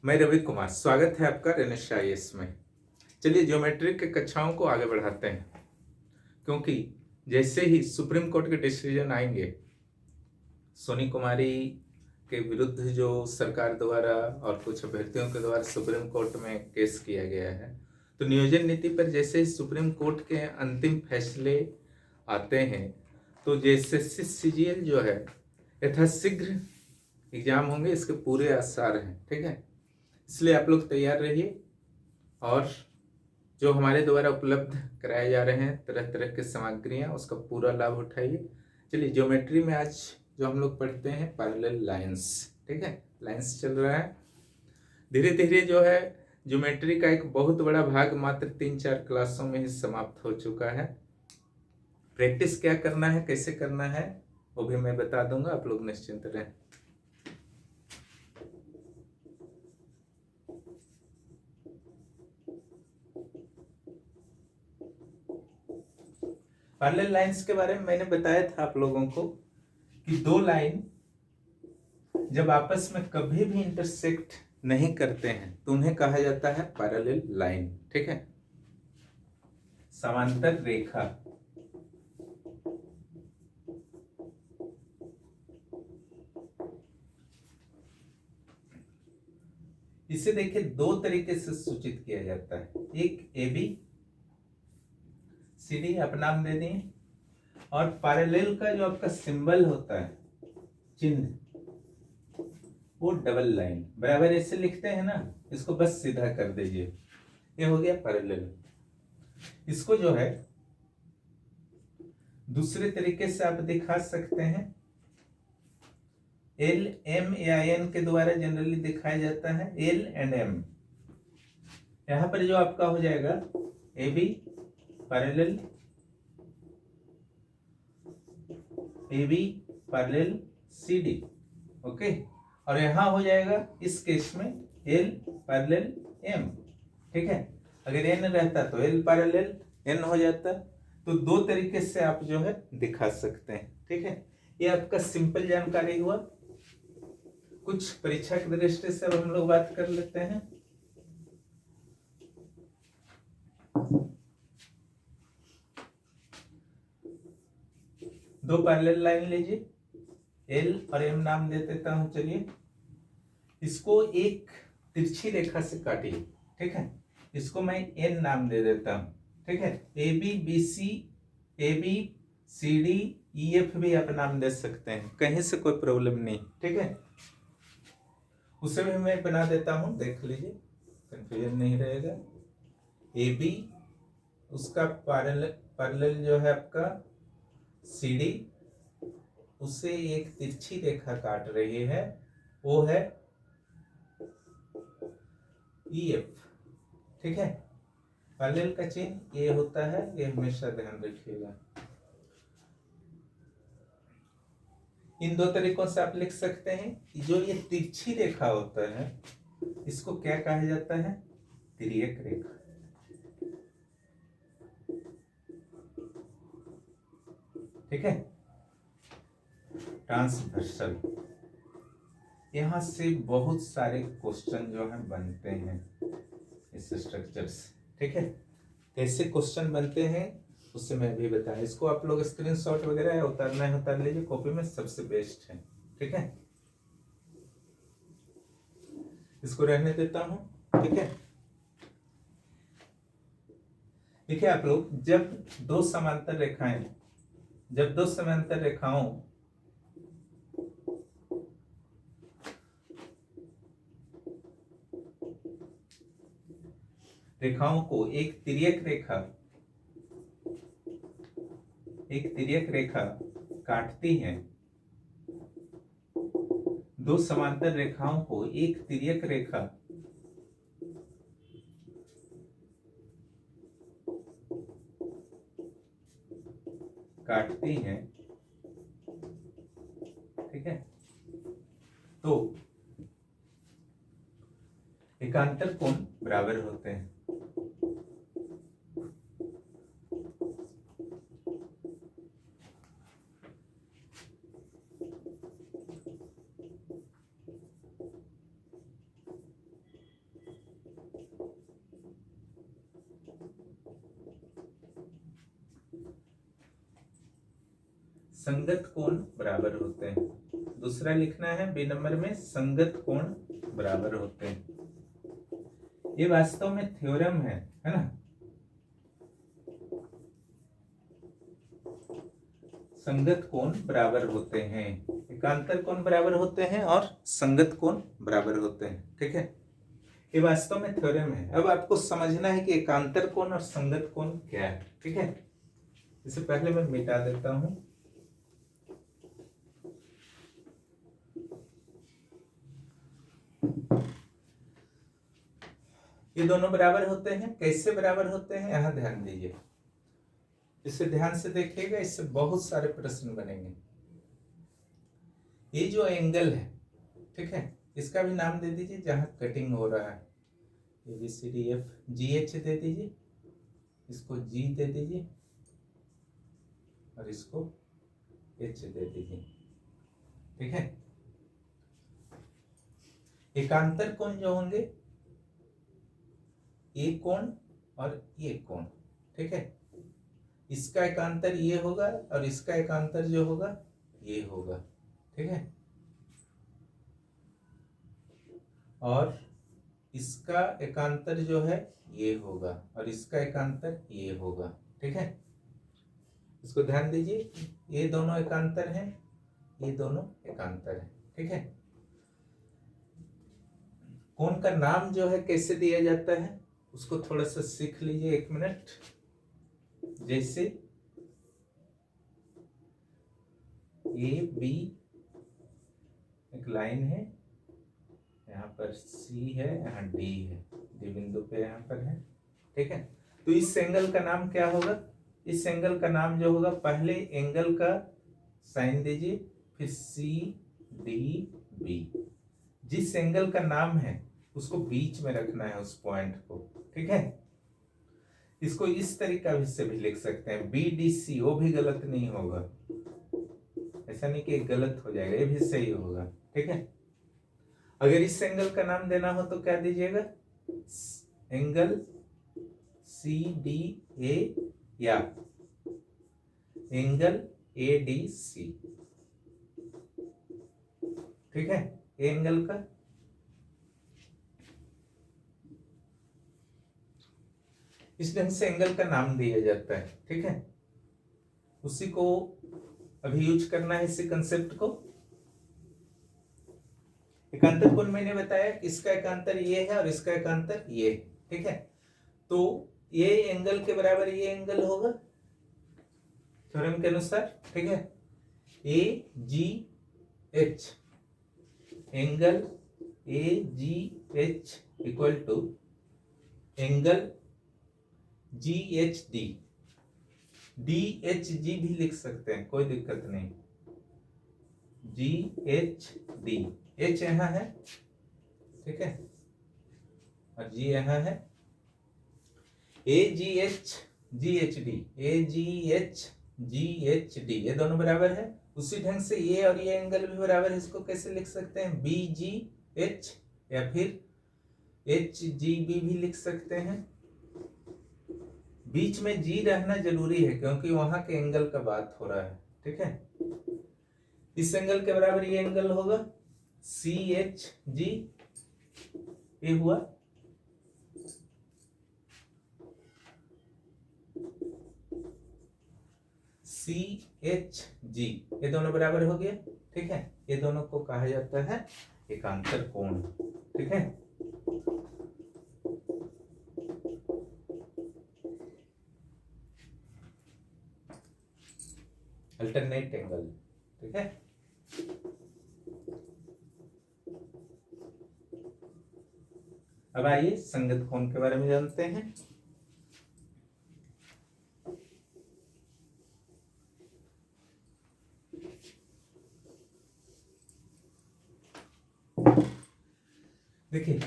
मैं रवि कुमार, स्वागत है आपका रेनेश आईएएस में। चलिए ज्योमेट्री के कक्षाओं को आगे बढ़ाते हैं, क्योंकि जैसे ही सुप्रीम कोर्ट के डिसीजन आएंगे, सोनी कुमारी के विरुद्ध जो सरकार द्वारा और कुछ अभ्यर्थियों के द्वारा सुप्रीम कोर्ट में केस किया गया है, तो नियोजन नीति पर जैसे ही सुप्रीम कोर्ट के अंतिम फैसले आते हैं, तो जैसे सीजीएल जो है यथाशीघ्र एग्जाम होंगे, इसके पूरे आसार हैं। ठीक है, इसलिए आप लोग तैयार रहिए और जो हमारे द्वारा उपलब्ध कराए जा रहे हैं तरह तरह की सामग्रियाँ, उसका पूरा लाभ उठाइए। चलिए ज्योमेट्री में आज जो हम लोग पढ़ते हैं पैरेलल लाइंस। ठीक है, लाइंस चल रहा है धीरे धीरे। जो है ज्योमेट्री का एक बहुत बड़ा भाग मात्र 3-4 क्लासों में ही समाप्त हो चुका है। प्रैक्टिस क्या करना है, कैसे करना है, वो भी मैं बता दूंगा, आप लोग निश्चिंत रहें। पैरेलल लाइंस के बारे में मैंने बताया था आप लोगों को कि दो लाइन जब आपस में कभी भी इंटरसेक्ट नहीं करते हैं तो उन्हें कहा जाता है पैरेलल लाइन। ठीक है, समांतर रेखा। इसे देखिए दो तरीके से सूचित किया जाता है, एक ए बी सी डी आप नाम दे दिए, और पैरेलल का जो आपका सिंबल होता है, चिन्ह, वो डबल लाइन बराबर ऐसे लिखते हैं ना, इसको बस सीधा कर दीजिए, ये हो गया पैरेलल। इसको जो है दूसरे तरीके से आप दिखा सकते हैं, एल एम या एन के द्वारा जनरली दिखाया जाता है, एल एंड एम। यहां पर जो आपका हो जाएगा A B parallel, A B parallel C D. Okay, और यहां हो जाएगा इस केस में एल पैरेलल एम। ठीक है, अगर एन रहता तो एल पैरेलल एन हो जाता। तो दो तरीके से आप जो है दिखा सकते हैं। ठीक है, ये आपका सिंपल जानकारी हुआ। कुछ परीक्षा की दृष्टि से अब हम लोग बात कर लेते हैं। दो पैरेलल लाइन लीजिए, एल और एम नाम दे देता हूं। चलिए इसको एक तिरछी रेखा से काटिए। ठीक है, इसको मैं एन नाम दे देता हूं। ठीक है, A B B C, A B C D E F भी आप नाम दे सकते हैं, कहीं से कोई प्रॉब्लम नहीं। ठीक है, उसे भी मैं बना देता हूं, देख लीजिए, कंफ्यूजन नहीं रहेगा। ए बी, उसका पैरेलल पैरेलल जो है आपका सी डी, उसे एक तिरछी रेखा काट रही है, वो है ई एफ। ठीक है, पैरेलल का चिन्ह ये होता है, ये हमेशा ध्यान रखिएगा। इन दो तरीकों से आप लिख सकते हैं कि जो ये तिरछी रेखा होता है, इसको क्या कहा जाता है, तिर्यक रेखा। ठीक है, ट्रांसवर्सल। यहां से बहुत सारे क्वेश्चन जो है बनते हैं इस स्ट्रक्चर से। ठीक है, कैसे क्वेश्चन बनते हैं उससे मैं भी बताया। इसको आप लोग स्क्रीनशॉट वगैरह उतारना है उतार लीजिए, कॉपी में सबसे बेस्ट है। ठीक है, इसको रहने देता हूं। ठीक है, देखिए आप लोग, जब दो समांतर रेखाओं को एक तिर्यक रेखा काटती हैं, दो समांतर रेखाओं को एक तिर्यक रेखा काटती हैं, ठीक है, तो एकांतर कोण बराबर होते हैं। संगत कोण बराबर होते हैं। दूसरा लिखना है बी नंबर में, संगत कोण बराबर होते हैं। ये वास्तव में थ्योरम है ना। संगत कोण बराबर होते हैं, एकांतर कोण बराबर होते हैं और संगत कोण बराबर होते हैं। ठीक है, ये वास्तव में थ्योरम है। अब आपको समझना है कि एकांतर कोण और संगत कोण क्या है। ठीक है, इससे पहले मैं मिटा देता हूं। ये दोनों बराबर होते हैं। कैसे बराबर होते हैं, यहां ध्यान दीजिए, इसे ध्यान से देखिएगा, इससे बहुत सारे प्रश्न बनेंगे। ये जो एंगल है, ठीक है, इसका भी नाम दे दीजिए जहां कटिंग हो रहा है। ABCDF, GH दे दीजिए, इसको G दे दीजिए और इसको H दे दीजिए। ठीक है, एकांतर कोण जो होंगे, ये कोण और ये कोण, ठीक है, इसका एकांतर ये होगा और इसका एकांतर जो होगा ये होगा। ठीक है, और इसका एकांतर जो है ये होगा और इसका एकांतर ये होगा। ठीक है, इसको ध्यान दीजिए, ये दोनों एकांतर हैं, ये दोनों एकांतर हैं। ठीक है, कोण का नाम जो है कैसे दिया जाता है उसको थोड़ा सा सीख लीजिए, 1 मिनट। जैसे AB एक लाइन है, यहाँ पर C है, यहाँ D है, D बिंदु पे यहाँ पर है। ठीक है, तो इस एंगल का नाम क्या होगा, इस एंगल का नाम जो होगा, पहले एंगल का साइन दीजिए, फिर CDB। जिस एंगल का नाम है उसको बीच में रखना है, उस पॉइंट को। ठीक है, इसको इस तरीका से भी लिख सकते हैं, BDC, वो भी गलत नहीं होगा, ऐसा नहीं कि गलत हो जाएगा, ये भी सही होगा। ठीक है, अगर इस एंगल का नाम देना हो तो क्या दीजिएगा, एंगल CDA या एंगल ADC। ठीक है, एंगल का इस ढंग से एंगल का नाम दिया जाता है। ठीक है, उसी को अभी यूज करना है, इसी कंसेप्ट को। एकांतर कोण मैंने बताया कि इसका एकांतर ये है और इसका एकांतर ये है। ठीक है, तो ये एंगल के बराबर ये एंगल होगा थ्योरम के अनुसार। ठीक है, AGH, angle AGH equal to angle GHD। DHG भी लिख सकते हैं, कोई दिक्कत नहीं। GHD, H यहां है, ठीक है, और G यहां है। AGH GHD, AGH GHD, ये दोनों बराबर है। उसी ढंग से ये और ये एंगल भी बराबर है, इसको कैसे लिख सकते हैं, BGH या फिर HGB भी लिख सकते हैं। बीच में G रहना जरूरी है क्योंकि वहां के एंगल का बात हो रहा है। ठीक है, इस एंगल के बराबर ये एंगल होगा CHG, ये हुआ। CHG, ये दोनों बराबर हो गए। ठीक है, ये दोनों को कहा जाता है एकांतर कोण। ठीक है, अल्टरनेट एंगल। ठीक है, अब आइए संगत कोण के बारे में जानते हैं। देखिए,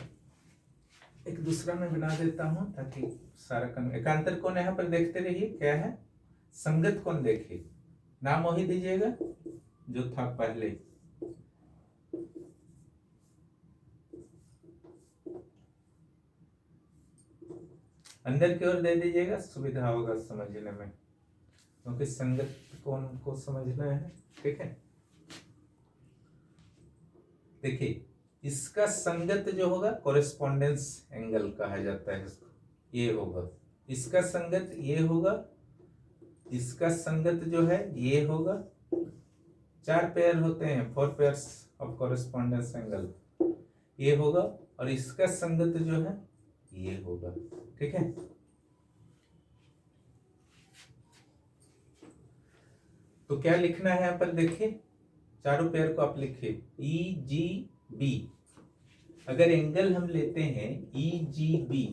एक दूसरा मैं बना देता हूं ताकि सारा एकांतर कोण यहां पर देखते रहिए क्या है। संगत कोण देखिए, नाम वही दीजिएगा जो था पहले। अंदर की ओर दे दीजिएगा, सुविधा होगा समझने में, क्योंकि संगत कोण को समझना है, ठीक है। देखिए इसका संगत जो होगा कोरेस्पोंडेंस एंगल कहा जाता है इसको, ये होगा। इसका संगत ये होगा, इसका संगत जो है ये होगा। 4 पेयर होते हैं, 4 पेयर्स ऑफ कोरेस्पोंडेंस एंगल, ये होगा। और इसका संगत जो है ये होगा, ठीक है। तो क्या लिखना है यहाँ पर, देखिए चारों पेयर को आप लिखिए ई जी बी। अगर एंगल हम लेते हैं ई जी बी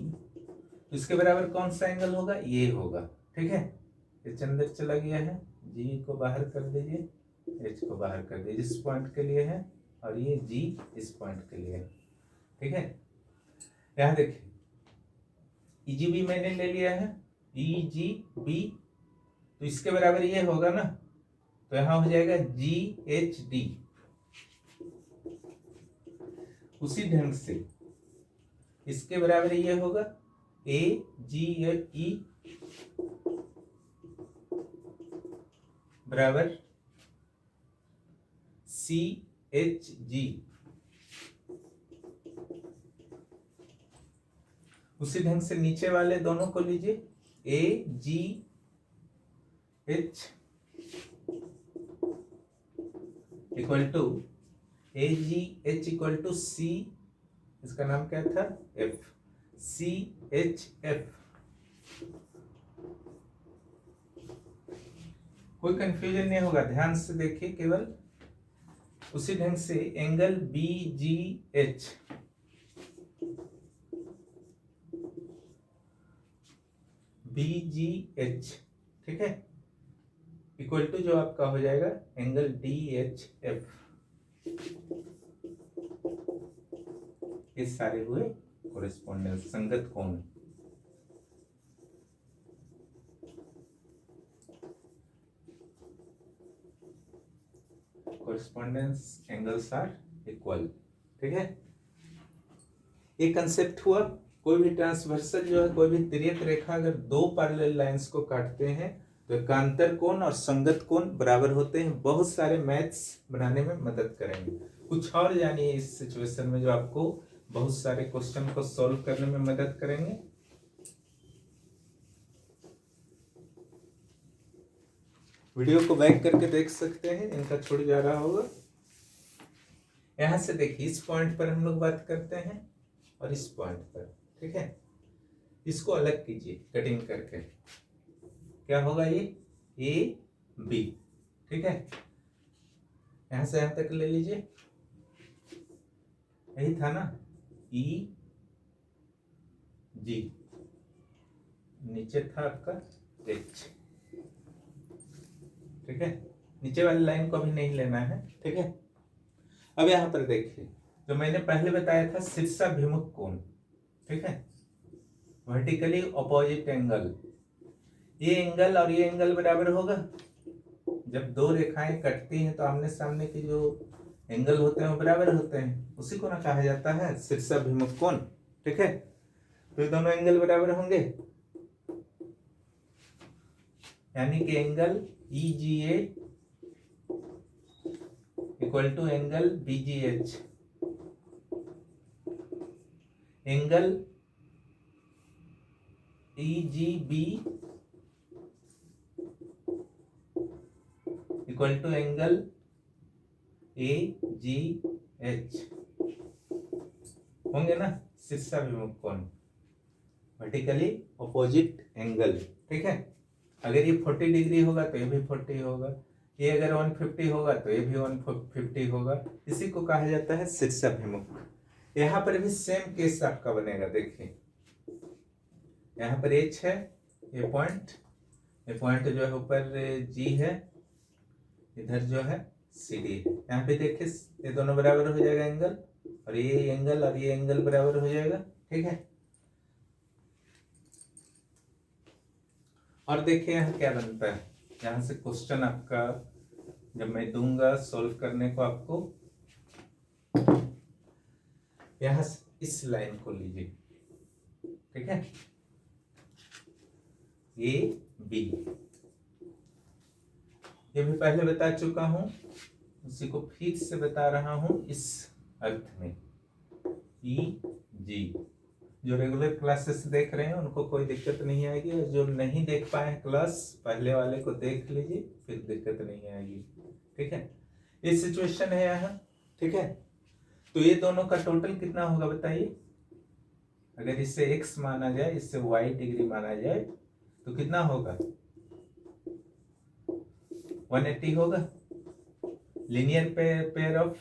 तो इसके बराबर कौन सा एंगल होगा, ये होगा, ठीक है। एच अंदर चला गया है, जी को बाहर कर दीजिए, एच को बाहर कर दीजिए, इस पॉइंट के लिए है, और ये जी इस पॉइंट के लिए है, ठीक है। यहां देखिए ई जी बी मैंने ले लिया है, ई जी बी, तो इसके बराबर ये होगा ना, तो यहां हो जाएगा जी एच डी। उसी ढंग से इसके बराबर ये होगा ए जी ई बराबर सी एच जी। उसी ढंग से नीचे वाले दोनों को लीजिए, A G H equal to A G H equal to C, इसका नाम क्या था, एफ, सी एच एफ। कोई कंफ्यूजन नहीं होगा, ध्यान से देखिए केवल। उसी ढंग से angle B G H, B G H, ठीक है, इक्वल टू जो आपका हो जाएगा एंगल डी एच एफ। ये सारे हुए कोरेस्पोंडेंस संगत कोण। कोरेस्पोंडेंस एंगल्स आर इक्वल, ठीक है। ये कंसेप्ट हुआ। कोई भी ट्रांसवर्सल जो है, कोई भी तिर्यक रेखा अगर 2 पैरेलल लाइंस को काटते हैं तो एकांतर कोण और संगत कोण बराबर होते हैं। बहुत सारे मैथ्स बनाने में मदद करेंगे। कुछ और जानिए इस सिचुएशन में जो आपको बहुत सारे क्वेश्चन को सॉल्व करने में मदद करेंगे। वीडियो को बैक करके देख सकते हैं, इनका छूट जा रहा होगा। यहां से देखिए इस पॉइंट पर हम लोग बात करते हैं और इस पॉइंट पर, ठीक है। इसको अलग कीजिए कटिंग करके, क्या होगा ये ए बी, ठीक है। यहां से यहां तक ले लीजिए, यही था ना, ई जी, नीचे था आपका एच, ठीक है। नीचे वाली लाइन को अभी नहीं लेना है, ठीक है। अब यहां पर देखिए जो मैंने पहले बताया था शीर्षाभिमुख कोण, ठीक है, वर्टिकली अपोजिट एंगल। ये एंगल और ये एंगल बराबर होगा। जब 2 रेखाएं कटती हैं तो आमने सामने की जो एंगल होते हैं वो बराबर होते हैं, उसी को ना कहा जाता है शीर्षाभिमुख कोण, ठीक है। तो ये दोनों एंगल बराबर होंगे, यानी कि angle E G A equal to angle B G H, angle E G B equal to angle A G H होंगे ना शीर्षाभिमुख कोण, वर्टिकली अपोजिट एंगल, ठीक है। अगर ये 40 डिग्री होगा तो ये भी 40 होगा, ये अगर 150 होगा तो ये भी 150 होगा। इसी को कहा जाता है शीर्षाभिमुख। यहाँ पर भी सेम केस आपका बनेगा। देखिए यहाँ पर एच है, ये पॉइंट जो है ऊपर जी है, इधर जो है सी डी है। यहाँ पे देखिए ये दोनों बराबर हो जाएगा एंगल, और ये एंगल बराबर हो जाएगा, ठीक है। और देखिए यहाँ क्या बनता है, यहाँ से क्वेश्चन आपका जब मैं दूंगा सॉल्व करने को आपको, यहाँ इस लाइन को लीजिए, ठीक है, ए बी, ये भी पहले बता चुका हूं, उसी को फिर से बता रहा हूं इस अर्थ में। ई जी, जो रेगुलर क्लासेस देख रहे हैं उनको कोई दिक्कत नहीं आएगी, और जो नहीं देख पाए क्लास पहले वाले को देख लीजिए, फिर दिक्कत नहीं आएगी। ठीक है, ये सिचुएशन है यहाँ। ठीक है, तो ये दोनों का टोटल कितना होगा बताइए। अगर इससे x माना जाए, इससे y डिग्री माना जाए, तो कितना होगा? 180 होगा। लीनियर पेयर ऑफ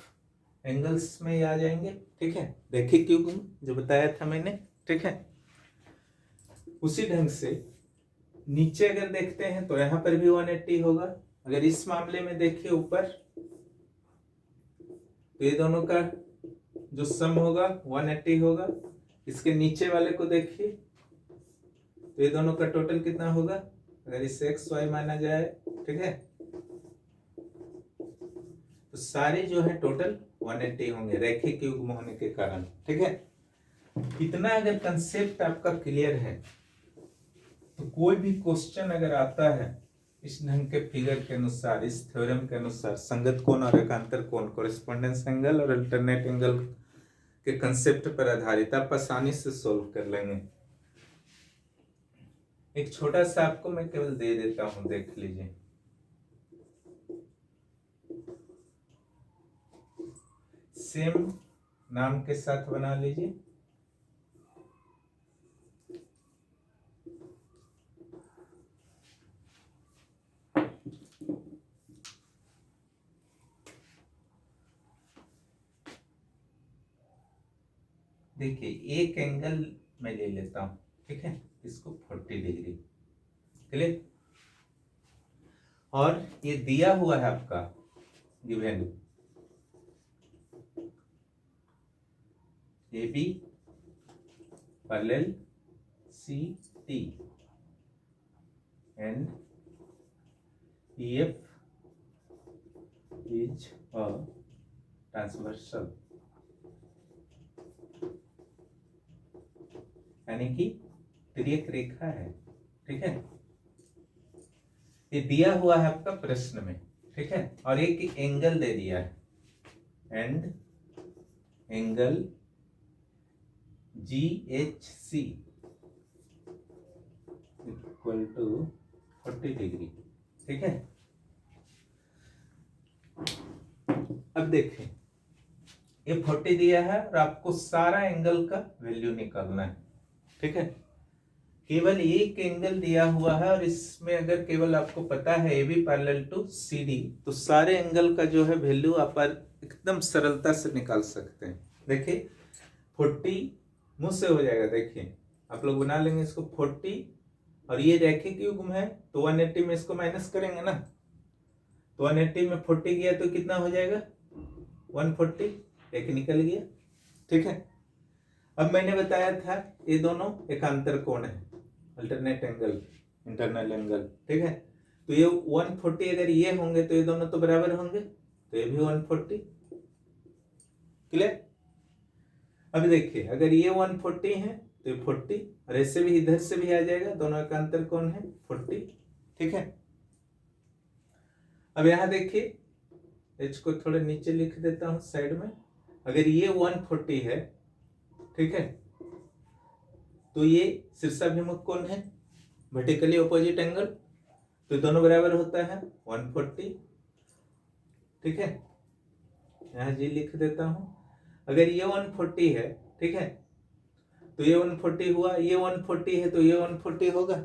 एंगल्स में आ जाएंगे। ठीक है, देखिए क्यों जो बताया था मैंने। ठीक है, उसी ढंग से नीचे अगर देखते हैं तो यहां पर भी 180 होगा। अगर इस मामले में देखिए ऊपर, तो ये दोनों का जो सम होगा 180 होगा। इसके नीचे वाले को देखिए, तो ये दोनों का टोटल कितना होगा अगर इसे एक्स वाई माना जाए। ठीक है, तो सारे जो है टोटल 180 होंगे रैखिक युग्म होने के कारण। ठीक है, इतना अगर कंसेप्ट आपका क्लियर है तो कोई भी क्वेश्चन अगर आता है इस ढंग के फिगर के अनुसार, इस थ्योरम के अनुसार, संगत कोण और एकांतर कोण, कॉरेस्पोंडेंस एंगल और अल्टरनेट एंगल के कंसेप्ट पर आधारित, आप आसानी से सोल्व कर लेंगे। एक छोटा सा आपको मैं केवल दे देता हूं, देख लीजिए। सेम नाम के साथ बना लीजिए। देखिए एक एंगल मैं ले लेता हूं। ठीक है, इसको 40 डिग्री, क्लियर। और ये दिया हुआ है आपका given A B parallel C T and E F is a transversal, यानी कि तिर्यक रेखा है। ठीक है, ये दिया हुआ है आपका प्रश्न में। ठीक है, और एक एंगल दे दिया है, and angle GHC equal to 40 degree. ठीक है, अब देखें ये 40 दिया है और आपको सारा एंगल का वैल्यू निकालना है। ठीक है, केवल एक एंगल दिया हुआ है और इसमें अगर केवल आपको पता है A B parallel to C D, तो सारे एंगल का जो है वैल्यू आप एकदम सरलता से निकाल सकते हैं। देखिए 40 मुंह से हो जाएगा, देखिए आप लोग बना लेंगे इसको 40, और ये रैखिक युग्म है तो 180 में इसको माइनस करेंगे ना, तो 180 में 40 गया तो कितना हो जाएगा 140, एक निकल गया। ठीक है, अब मैंने बताया था ये दोनों एकांतर कोण है, अल्टरनेट एंगल, इंटरनल एंगल। ठीक है, तो ये 140 अगर ये होंगे तो ये दोनों तो बराबर होंगे, तो ये भी 140, क्लियर। अब देखिए अगर ये 140 है तो ये 40, और ऐसे भी इधर से भी आ जाएगा, दोनों का अंतर कौन है 40। ठीक है, अब यहां देखिए h को थोड़ा नीचे लिख देता हूं साइड में। अगर ये 140 है, ठीक है, तो ये शीर्षाभिमुख कोण है, वर्टिकली ऑपोजिट एंगल, तो दोनों बराबर होता है 140। ठीक है, यहां जी लिख देता हूं। अगर ये 140 है, ठीक है, तो ये 140 हुआ, ये 140 है तो ये 140 होगा,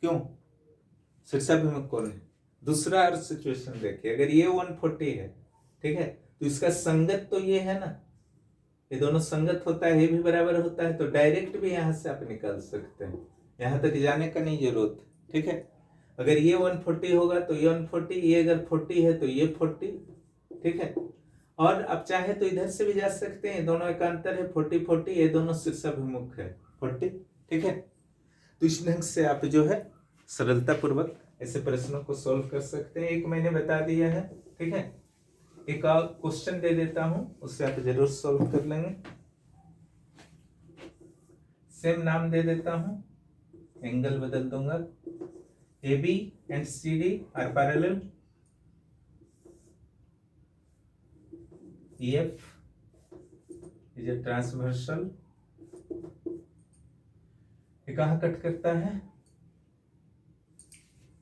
क्यों, शीर्षाभिमुख कोण है। दूसरा और सिचुएशन देखिए, अगर ये 140 है, ठीक है, तो इसका संगत तो ये है ना, ये दोनों संगत होता है, ये भी बराबर होता है, तो डायरेक्ट भी यहां से आप निकाल सकते हैं, यहां तक जाने का नहीं जरूरत। ठीक है, अगर ये 140 होगा तो ये 140, ये अगर 40 है तो ये 40। ठीक है, और आप चाहे तो इधर से भी जा सकते हैं, दोनों एकांतर है 40 40, ये दोनों शीर्षाभिमुख है 40। ठीक है, तो इस ढंग से आप जो है सरलता पूर्वक ऐसे प्रश्नों को सॉल्व कर सकते हैं। एक मैंने बता दिया है। ठीक है, एक और क्वेश्चन दे देता हूं, उससे आप जरूर सॉल्व कर लेंगे। सेम नाम दे देता हूं, एंगल बदल दूंगा, AB and CD are parallel, EF is a transversal, ये कहाँ कट करता है?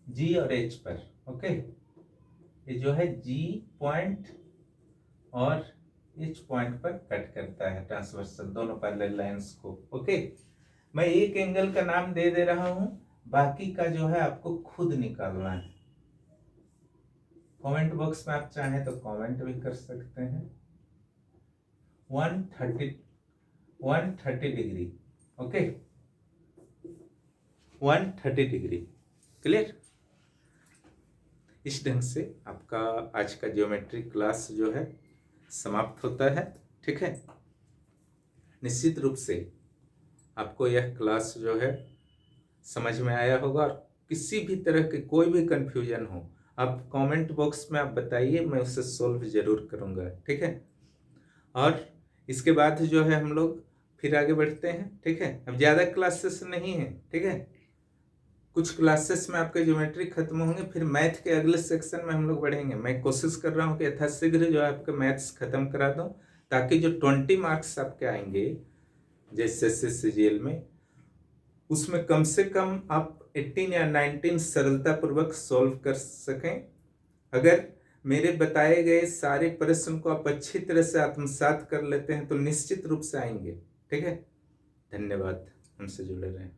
G और H पर। ओके, ये जो है G पॉइंट और H पॉइंट पर कट करता है ट्रांसवर्सल दोनों पैरेलल लाइंस को। ओके, मैं एक एंगल का नाम दे दे रहा हूं, बाकी का जो है आपको खुद निकालना है। कमेंट बॉक्स में आप चाहें तो कमेंट भी कर सकते हैं। 130 डिग्री। Okay, 130 degree. क्लियर? इस ढंग से आपका आज का ज्योमेट्री क्लास जो है समाप्त होता है। ठीक है, निश्चित रूप से आपको यह क्लास जो है समझ में आया होगा, और किसी भी तरह के कोई भी कंफ्यूजन हो आप कमेंट बॉक्स में आप बताइए, मैं उसे सॉल्व जरूर करूंगा। ठीक है, और इसके बाद जो है हम लोग फिर आगे बढ़ते हैं। ठीक है, अब ज़्यादा क्लासेस नहीं है। ठीक है, कुछ क्लासेस में आपके ज्योमेट्री खत्म होंगे, फिर मैथ के अगले सेक्शन में हम लोग बढ़ेंगे। मैं कोशिश कर रहा हूँ कि यथाशीघ्र जो है आपके मैथ्स खत्म करा दूँ, ताकि जो 20 मार्क्स आपके आएंगे जैसे CGL में, उसमें कम से कम आप 18 या 19 सरलतापूर्वक सॉल्व कर सकें। अगर मेरे बताए गए सारे प्रश्न को आप अच्छी तरह से आत्मसात कर लेते हैं तो निश्चित रूप से आएंगे। ठीक है, धन्यवाद, हमसे जुड़े रहें।